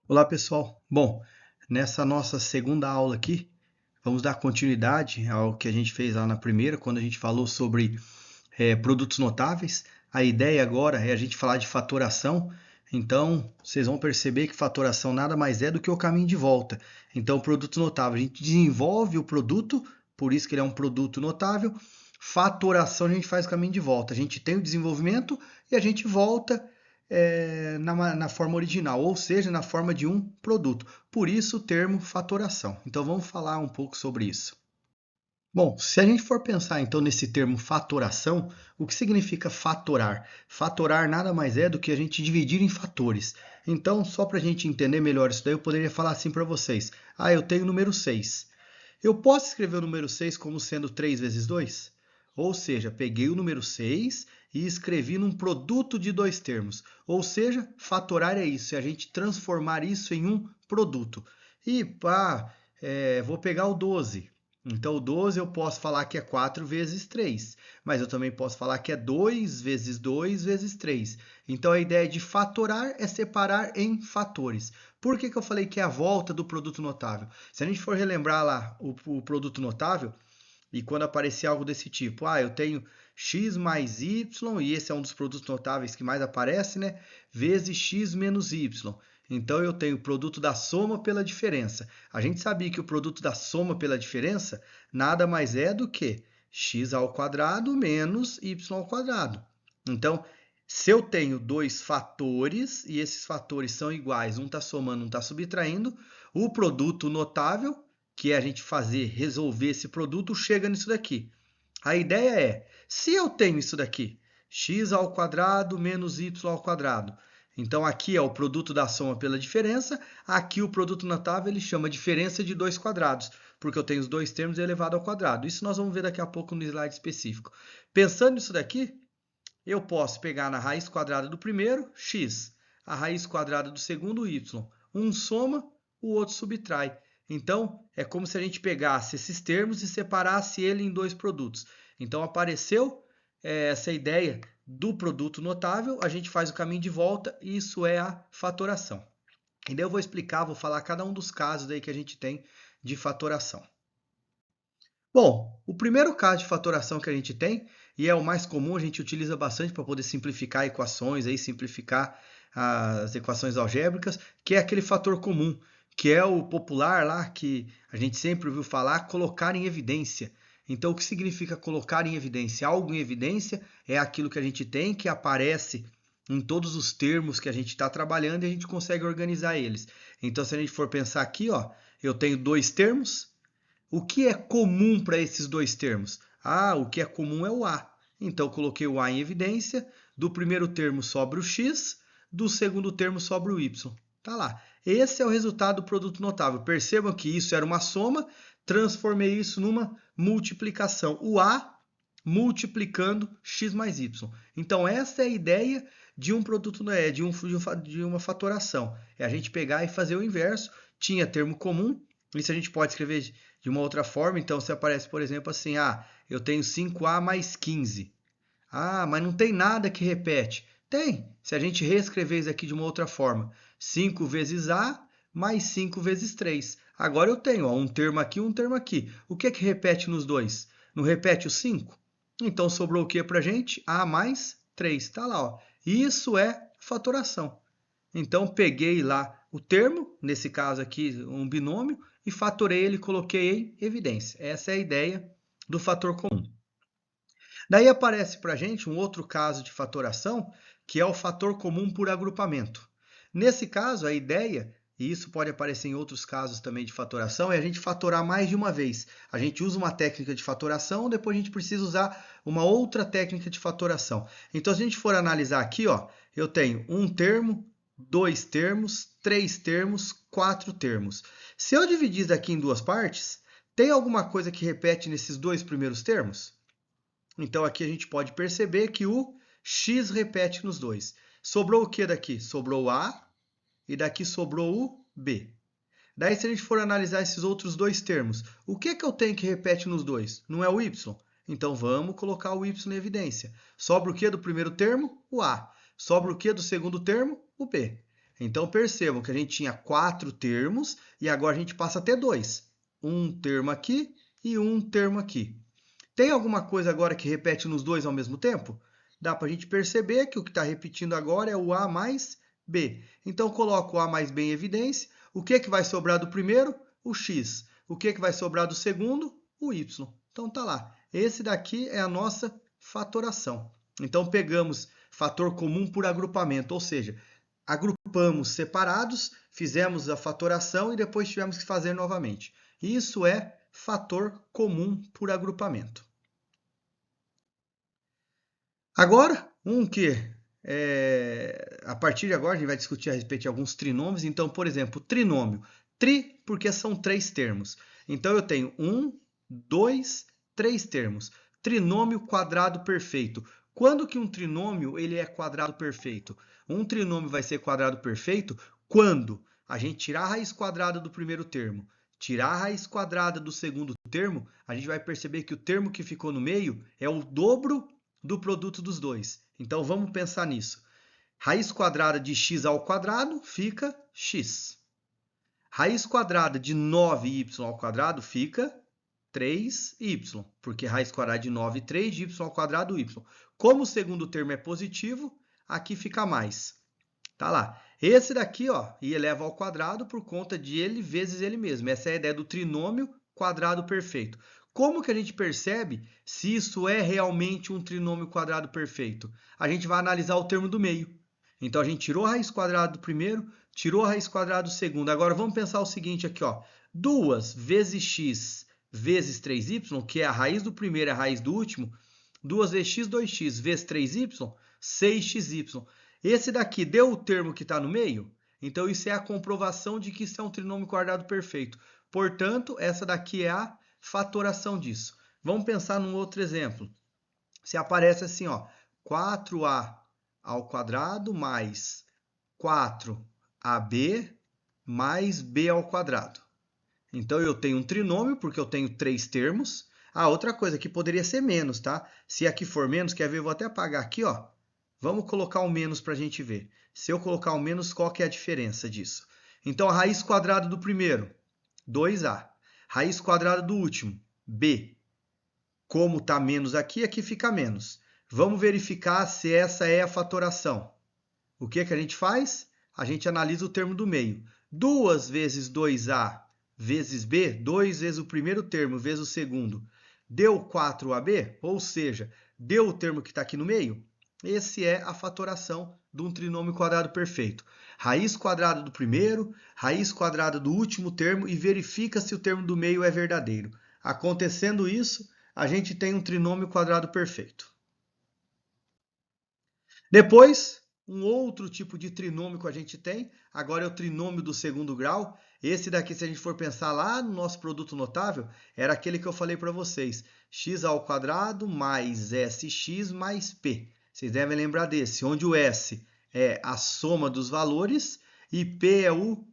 Olá, pessoal. Bom, nessa nossa segunda aula aqui, vamos dar continuidade ao que a gente fez lá na primeira, quando a gente falou sobre produtos notáveis. A ideia agora é a gente falar de fatoração. Então, vocês vão perceber que fatoração nada mais é do que o caminho de volta. Então, produto notável, a gente desenvolve o produto, por isso que ele é um produto notável. Fatoração, a gente faz o caminho de volta. A gente tem o desenvolvimento e a gente volta na forma original, ou seja, na forma de um produto. Por isso o termo fatoração. Então vamos falar um pouco sobre isso. Bom, se a gente for pensar então nesse termo fatoração, o que significa fatorar? Fatorar nada mais é do que a gente dividir em fatores. Então, só para a gente entender melhor isso daí, eu poderia falar assim para vocês. Eu tenho o número 6. Eu posso escrever o número 6 como sendo 3 vezes 2? Ou seja, peguei o número 6 e escrevi num produto de dois termos. Ou seja, fatorar é isso, é a gente transformar isso em um produto. E vou pegar o 12. Então, o 12 eu posso falar que é 4 vezes 3, mas eu também posso falar que é 2 vezes 2 vezes 3. Então, a ideia de fatorar é separar em fatores. Por que eu falei que é a volta do produto notável? Se a gente for relembrar lá o produto notável, e quando aparecer algo desse tipo, eu tenho x mais y, e esse é um dos produtos notáveis que mais aparece, né? Vezes x menos y. Então, eu tenho o produto da soma pela diferença. A gente sabia que o produto da soma pela diferença nada mais é do que x ao quadrado menos y ao quadrado. Então, se eu tenho dois fatores e esses fatores são iguais, um está somando, um está subtraindo, o produto notável, que é a gente resolver esse produto, chega nisso daqui. A ideia é, se eu tenho isso daqui, x ao quadrado menos y ao quadrado, então aqui é o produto da soma pela diferença, aqui o produto notável ele chama diferença de dois quadrados, porque eu tenho os dois termos elevado ao quadrado. Isso nós vamos ver daqui a pouco no slide específico. Pensando nisso daqui, eu posso pegar na raiz quadrada do primeiro, x, a raiz quadrada do segundo, y. Um soma, o outro subtrai. Então, é como se a gente pegasse esses termos e separasse ele em dois produtos. Então, apareceu essa ideia do produto notável, a gente faz o caminho de volta e isso é a fatoração. E daí eu vou explicar, vou falar cada um dos casos aí que a gente tem de fatoração. Bom, o primeiro caso de fatoração que a gente tem, e é o mais comum, a gente utiliza bastante para poder simplificar equações, aí, simplificar as equações algébricas, que é aquele fator comum, que é o popular lá, que a gente sempre ouviu falar, colocar em evidência. Então, o que significa colocar em evidência? Algo em evidência é aquilo que a gente tem, que aparece em todos os termos que a gente está trabalhando e a gente consegue organizar eles. Então, se a gente for pensar aqui, eu tenho dois termos. O que é comum para esses dois termos? O que é comum é o A. Então, eu coloquei o A em evidência. Do primeiro termo sobra o X, do segundo termo sobra o Y. Tá lá. Esse é o resultado do produto notável. Percebam que isso era uma soma, transformei isso numa multiplicação. O A multiplicando x mais y. Então, essa é a ideia de um produto, de uma fatoração. É a gente pegar e fazer o inverso. Tinha termo comum, isso a gente pode escrever de uma outra forma. Então, se aparece, por exemplo, assim, eu tenho 5a mais 15. Mas não tem nada que repete. Tem. Se a gente reescrever isso aqui de uma outra forma, 5 vezes a mais 5 vezes 3. Agora eu tenho um termo aqui, um termo aqui. O que é que repete nos dois? Não repete o 5? Então, sobrou o que para a gente? A mais 3. Está lá. Isso é fatoração. Então, peguei lá o termo, nesse caso aqui, um binômio, e fatorei ele, coloquei em evidência. Essa é a ideia do fator comum. Daí aparece para a gente um outro caso de fatoração, que é o fator comum por agrupamento. Nesse caso, a ideia, e isso pode aparecer em outros casos também de fatoração, é a gente fatorar mais de uma vez. A gente usa uma técnica de fatoração, depois a gente precisa usar uma outra técnica de fatoração. Então, se a gente for analisar aqui, eu tenho um termo, dois termos, três termos, quatro termos. Se eu dividir isso aqui em duas partes, tem alguma coisa que repete nesses dois primeiros termos? Então, aqui a gente pode perceber que o x repete nos dois. Sobrou o que daqui? Sobrou o A e daqui sobrou o B. Daí, se a gente for analisar esses outros dois termos, o que eu tenho que repete nos dois? Não é o y? Então, vamos colocar o y em evidência. Sobra o que do primeiro termo? O A. Sobra o que do segundo termo? O B. Então, percebam que a gente tinha 4 termos e agora a gente passa a ter 2. Um termo aqui e um termo aqui. Tem alguma coisa agora que repete nos dois ao mesmo tempo? Dá para a gente perceber que o que está repetindo agora é o A mais B. Então, coloco o A mais B em evidência. O que vai sobrar do primeiro? O X. O que vai sobrar do segundo? O Y. Então, tá lá. Esse daqui é a nossa fatoração. Então, pegamos fator comum por agrupamento, ou seja, agrupamos separados, fizemos a fatoração e depois tivemos que fazer novamente. Isso é fator comum por agrupamento. Agora, a partir de agora a gente vai discutir a respeito de alguns trinômios. Então, por exemplo, trinômio. Tri, porque são 3 termos. Então, eu tenho 1, 2, 3 termos. Trinômio quadrado perfeito. Quando que um trinômio ele é quadrado perfeito? Um trinômio vai ser quadrado perfeito quando a gente tirar a raiz quadrada do primeiro termo, tirar a raiz quadrada do segundo termo, a gente vai perceber que o termo que ficou no meio é o dobro do produto dos dois. Então, vamos pensar nisso. Raiz quadrada de x ao quadrado fica x. Raiz quadrada de 9y ao quadrado fica 3y, porque raiz quadrada de 9 é 3, de y ao quadrado, y. Como o segundo termo é positivo, aqui fica mais. Tá lá. Esse daqui, ó, e eleva ao quadrado por conta de ele vezes ele mesmo. Essa é a ideia do trinômio quadrado perfeito. Como que a gente percebe se isso é realmente um trinômio quadrado perfeito? A gente vai analisar o termo do meio. Então, a gente tirou a raiz quadrada do primeiro, tirou a raiz quadrada do segundo. Agora, vamos pensar o seguinte aqui, ó. 2 vezes x vezes 3y, que é a raiz do primeiro e a raiz do último. 2 vezes x, 2x, vezes 3y, 6xy. Esse daqui deu o termo que está no meio? Então, isso é a comprovação de que isso é um trinômio quadrado perfeito. Portanto, essa daqui é a fatoração disso. Vamos pensar num outro exemplo. Se aparece assim, ó, 4a ao quadrado mais 4ab mais b ao quadrado. Então, eu tenho um trinômio, porque eu tenho 3 termos. Outra coisa que poderia ser menos, tá? Se aqui for menos, quer ver? Eu vou até apagar aqui, ó. Vamos colocar o menos para a gente ver. Se eu colocar o menos, qual que é a diferença disso? Então, a raiz quadrada do primeiro, 2a. Raiz quadrada do último, b. Como está menos aqui, aqui fica menos. Vamos verificar se essa é a fatoração. O que a gente faz? A gente analisa o termo do meio. 2 vezes 2a vezes b, 2 vezes o primeiro termo vezes o segundo, deu 4ab? Ou seja, deu o termo que está aqui no meio? Esse é a fatoração de um trinômio quadrado perfeito. Raiz quadrada do primeiro, raiz quadrada do último termo e verifica se o termo do meio é verdadeiro. Acontecendo isso, a gente tem um trinômio quadrado perfeito. Depois, um outro tipo de trinômio que a gente tem, agora é o trinômio do segundo grau. Esse daqui, se a gente for pensar lá no nosso produto notável, era aquele que eu falei para vocês. X ao quadrado mais sx mais p. Vocês devem lembrar desse, onde o s é a soma dos valores e p é o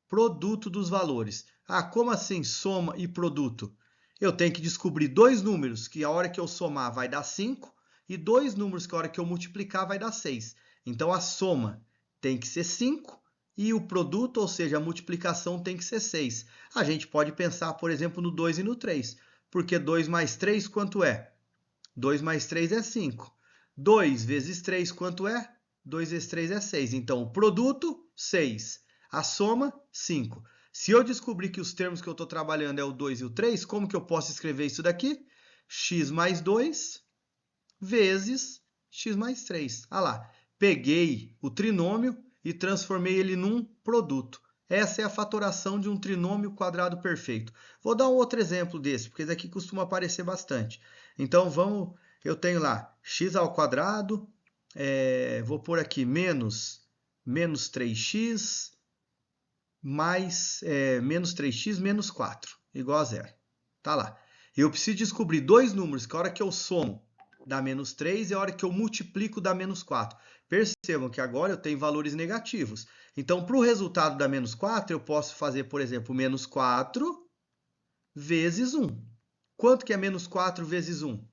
produto dos valores. Como assim soma e produto? Eu tenho que descobrir dois números que a hora que eu somar vai dar 5 e dois números que a hora que eu multiplicar vai dar 6. Então, a soma tem que ser 5 e o produto, ou seja, a multiplicação tem que ser 6. A gente pode pensar, por exemplo, no 2 e no 3, porque 2 mais 3 quanto é? 2 mais 3 é 5. 2 vezes 3 quanto é? 2 vezes 3 é 6. Então, o produto, 6. A soma, 5. Se eu descobrir que os termos que eu estou trabalhando é o 2 e o 3, como que eu posso escrever isso daqui? X mais 2 vezes x mais 3. Lá, peguei o trinômio e transformei ele num produto. Essa é a fatoração de um trinômio quadrado perfeito. Vou dar um outro exemplo desse, porque daqui costuma aparecer bastante. Então, eu tenho lá x ao quadrado, vou pôr aqui menos 3x mais menos 3x menos 4, igual a zero. Tá lá. Eu preciso descobrir dois números que a hora que eu somo dá menos 3 e a hora que eu multiplico dá menos 4. Percebam que agora eu tenho valores negativos. Então, para o resultado da menos 4, eu posso fazer, por exemplo, menos 4 vezes 1. Quanto que é menos 4 vezes 1?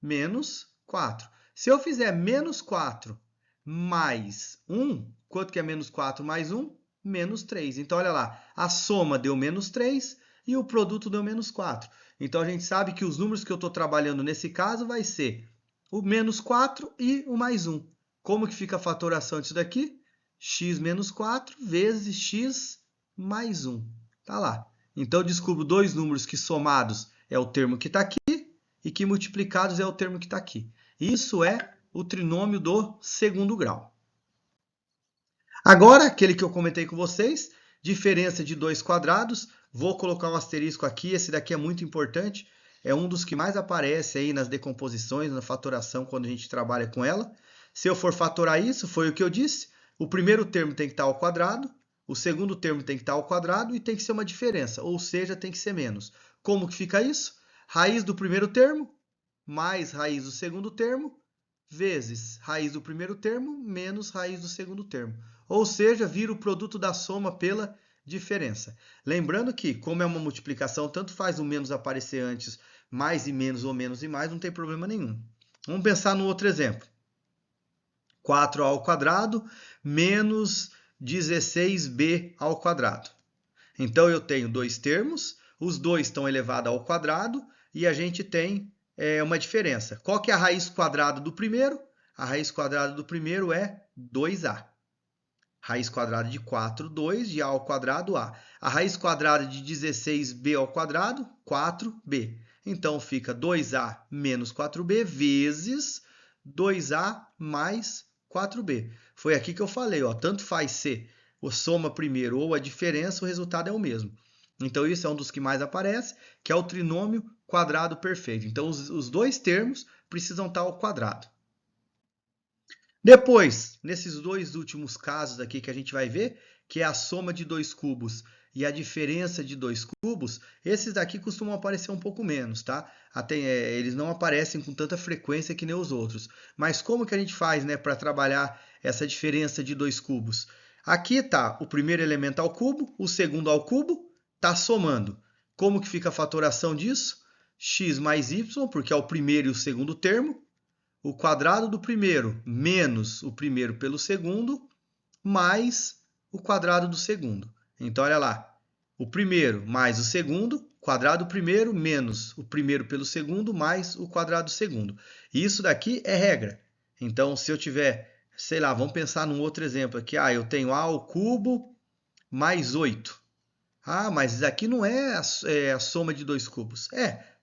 Menos 4. Se eu fizer menos 4 mais 1, Quanto que é menos 4 mais 1? Menos 3. Então, olha lá, a soma deu menos 3 e o produto deu menos 4. Então, a gente sabe que os números que eu estou trabalhando nesse caso vai ser o menos 4 e o mais 1. Como que fica a fatoração disso daqui? X menos 4 vezes x mais 1. Tá lá. Então, eu descubro dois números que somados é o termo que está aqui e que multiplicados é o termo que está aqui. Isso é o trinômio do segundo grau. Agora, aquele que eu comentei com vocês, diferença de dois quadrados. Vou colocar um asterisco aqui, esse daqui é muito importante. É um dos que mais aparece aí nas decomposições, na fatoração, quando a gente trabalha com ela. Se eu for fatorar isso, foi o que eu disse. O primeiro termo tem que estar ao quadrado, o segundo termo tem que estar ao quadrado e tem que ser uma diferença, ou seja, tem que ser menos. Como que fica isso? Raiz do primeiro termo mais raiz do segundo termo vezes raiz do primeiro termo menos raiz do segundo termo. Ou seja, vira o produto da soma pela diferença. Lembrando que, como é uma multiplicação, tanto faz o menos aparecer antes, mais e menos ou menos e mais, não tem problema nenhum. Vamos pensar no outro exemplo. 4 ao quadrado menos 16b ao quadrado. Então, eu tenho dois termos, os dois estão elevados ao quadrado e a gente tem uma diferença. Qual que é a raiz quadrada do primeiro? A raiz quadrada do primeiro é 2a. Raiz quadrada de 4, 2, de a ao quadrado, a. A raiz quadrada de 16b ao quadrado, 4b. Então, fica 2a menos 4b vezes 2a mais 4b. Foi aqui que eu falei, ó, tanto faz ser o soma primeiro ou a diferença, o resultado é o mesmo. Então, isso é um dos que mais aparece, que é o trinômio quadrado perfeito. Então, os dois termos precisam estar ao quadrado. Depois, nesses dois últimos casos aqui que a gente vai ver, que é a soma de dois cubos e a diferença de dois cubos, esses daqui costumam aparecer um pouco menos, tá? Eles não aparecem com tanta frequência que nem os outros. Mas como que a gente faz, né, para trabalhar essa diferença de dois cubos? Aqui está o primeiro elemento ao cubo, o segundo ao cubo, está somando. Como que fica a fatoração disso? X mais y, porque é o primeiro e o segundo termo, o quadrado do primeiro menos o primeiro pelo segundo, mais o quadrado do segundo. Então, olha lá. O primeiro mais o segundo, quadrado do primeiro menos o primeiro pelo segundo, mais o quadrado do segundo. Isso daqui é regra. Então, se eu tiver, sei lá, vamos pensar num outro exemplo aqui. Eu tenho a ao cubo mais 8. Mas isso aqui não é a soma de dois cubos.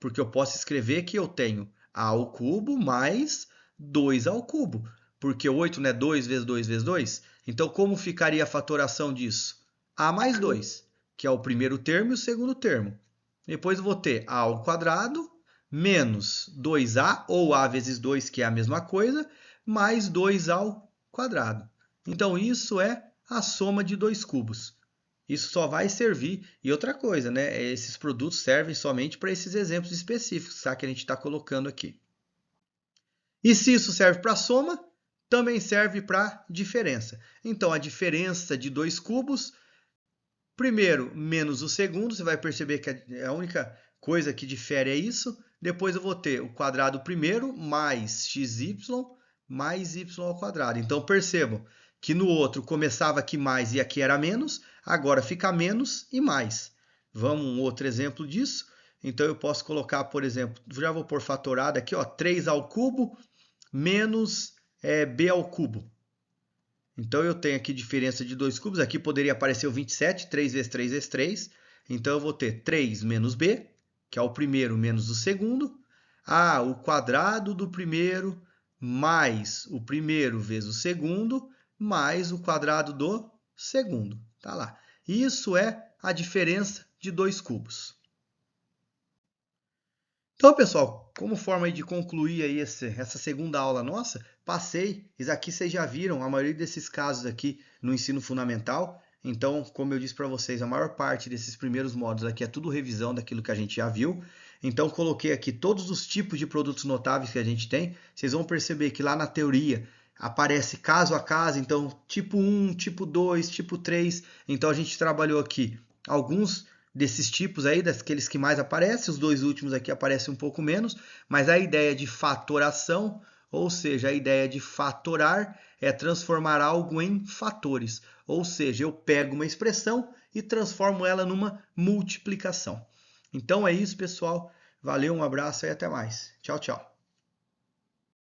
Porque eu posso escrever que eu tenho a ao cubo mais 2 ao cubo. Porque 8 não é 2 vezes 2 vezes 2? Então, como ficaria a fatoração disso? A mais 2, que é o primeiro termo e o segundo termo. Depois eu vou ter a ao quadrado menos 2a, ou a vezes 2, que é a mesma coisa, mais 2 ao quadrado. Então, isso é a soma de dois cubos. Isso só vai servir. E outra coisa, né? Esses produtos servem somente para esses exemplos específicos, tá? Que a gente está colocando aqui. E se isso serve para soma, também serve para diferença. Então, a diferença de dois cubos, primeiro menos o segundo, você vai perceber que a única coisa que difere é isso. Depois eu vou ter o quadrado primeiro mais xy mais y ao quadrado. Então, percebam que no outro começava aqui mais e aqui era menos, agora fica menos e mais. Vamos um outro exemplo disso. Então, eu posso colocar, por exemplo, já vou pôr fatorado aqui, ó, 3 ao cubo menos b ao cubo. Então, eu tenho aqui diferença de dois cubos. Aqui poderia aparecer o 27, 3 vezes 3 vezes 3. Então, eu vou ter 3 menos b, que é o primeiro menos o segundo. O quadrado do primeiro mais o primeiro vezes o segundo, mais o quadrado do segundo. Tá lá. Isso é a diferença de dois cubos. Então, pessoal, como forma de concluir aí essa segunda aula nossa, passei, isso aqui vocês já viram, a maioria desses casos aqui no ensino fundamental. Então, como eu disse para vocês, a maior parte desses primeiros módulos aqui é tudo revisão daquilo que a gente já viu. Então, coloquei aqui todos os tipos de produtos notáveis que a gente tem. Vocês vão perceber que lá na teoria aparece caso a caso, então tipo 1, tipo 2, tipo 3. Então, a gente trabalhou aqui alguns desses tipos aí, daqueles que mais aparecem. Os dois últimos aqui aparecem um pouco menos, mas a ideia de fatoração, Ou seja, a ideia de fatorar é transformar algo em fatores. Ou seja, eu pego uma expressão e transformo ela numa multiplicação. Então é isso, pessoal. Valeu, um abraço e até mais. Tchau, tchau.